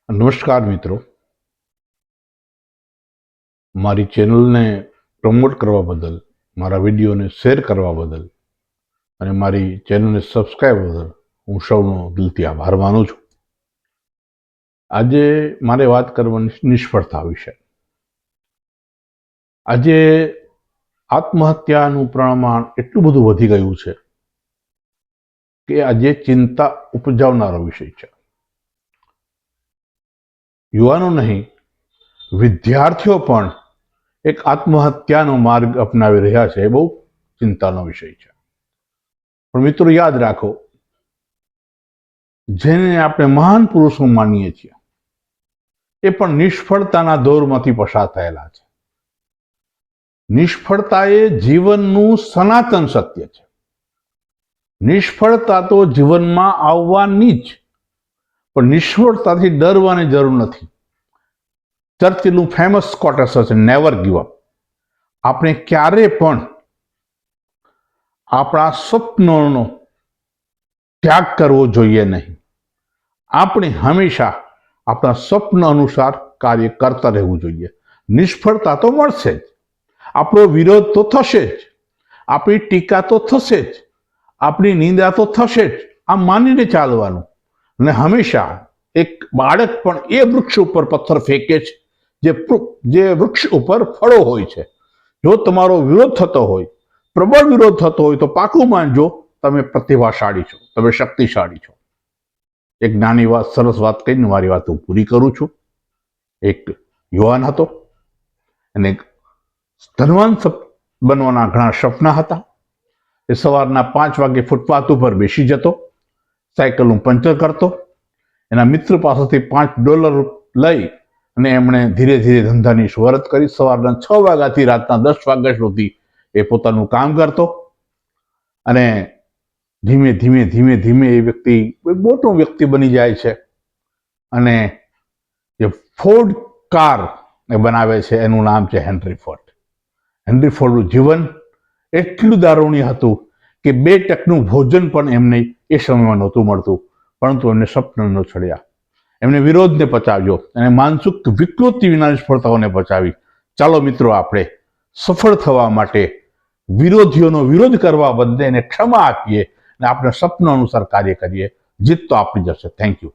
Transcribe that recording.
નમસ્કાર મિત્રો, મારી ચેનલને પ્રમોટ કરવા બદલ, મારા વિડીયોને શેર કરવા બદલ અને મારી ચેનલને સબસ્ક્રાઈબ બદલ હું સૌનો દિલથી આભાર માનું છું. આજે મારે વાત કરવાની નિષ્ફળતા વિશે. આજે આત્મહત્યાનું પ્રમાણ એટલું બધું વધી ગયું છે કે આજે ચિંતા ઉપજાવનારો વિષય છે. યુવાનો નહીં, વિદ્યાર્થીઓ પણ એક આત્મહત્યાનો માર્ગ અપનાવી રહ્યા છે. એ બહુ ચિંતાનો વિષય છે. પણ મિત્રો, યાદ રાખો, જેને આપણે મહાન પુરુષો માનીએ છીએ એ પણ નિષ્ફળતાના દોરમાંથી પસાર થયેલા છે. નિષ્ફળતા એ જીવનનું સનાતન સત્ય છે. નિષ્ફળતા તો જીવનમાં આવવાની જ, પણ નિષ્ફળતાથી ડરવાની જરૂર નથી. ચર્ચિલનું ફેમસ કોટેશન છે, નેવર ગીવ અપ. આપણે ક્યારે પણ આપણા સ્વપ્નોનો ત્યાગ કરવો જોઈએ નહીં. આપણે હંમેશા આપણા સ્વપ્ન અનુસાર કાર્ય કરતા રહેવું જોઈએ. નિષ્ફળતા તો મળશે જ, આપણો વિરોધ તો થશે જ, આપણી ટીકા તો થશે જ, આપણી નિંદા તો થશે જ. આ માનીને ચાલવાનું. અને હંમેશા એક બાળક પણ એ વૃક્ષ ઉપર પથ્થર ફેંકે છે જે વૃક્ષ ઉપર ફળો હોય છે. જો તમારો વિરોધ થતો હોય, પ્રબળ વિરોધ થતો હોય, તો પાકું માનજો તમે પ્રતિભાશાળી છો, તમે શક્તિશાળી છો. એક નાની વાત, સરસ વાત કહીને મારી વાત હું પૂરી કરું છું. એક યુવાન હતો અને ધનવાન બનવાના ઘણા સપના હતા. એ સવારના 5 વાગે ફૂટપાથ ઉપર બેસી જતો, સાયકલનું પંચર કરતો, એના મિત્ર પાસેથી $5 લઈ અને એમણે ધીરે ધીરે ધંધાની શરૂઆત કરી. સવારના 6 વાગ્યાથી રાતના 10 વાગ્યા સુધી એ પોતાનું કામ કરતો અને ધીમે ધીમે ધીમે ધીમે એ વ્યક્તિ મોટો વ્યક્તિ બની જાય છે. અને જે ફોર્ડ કાર બનાવે છે એનું નામ છે હેનરી ફોર્ડ. હેનરી ફોર્ડનું જીવન એટલું દારૂણ્ય હતું કે 2 ટકનું ભોજન પણ એમને એ સમયમાં નહોતું મળતું, પરંતુ એમને સ્વપ્ન ન છોડ્યા. એમને વિરોધને પચાવ્યો અને માનસિક વિકૃતિ વિના નિષ્ફળતાઓને પચાવી. ચાલો મિત્રો, આપણે સફળ થવા માટે વિરોધીઓનો વિરોધ કરવા બદલે એને ક્ષમા આપીએ અને આપણે સપના અનુસાર કાર્ય કરીએ. જીત તો આપણી જશે. Thank you.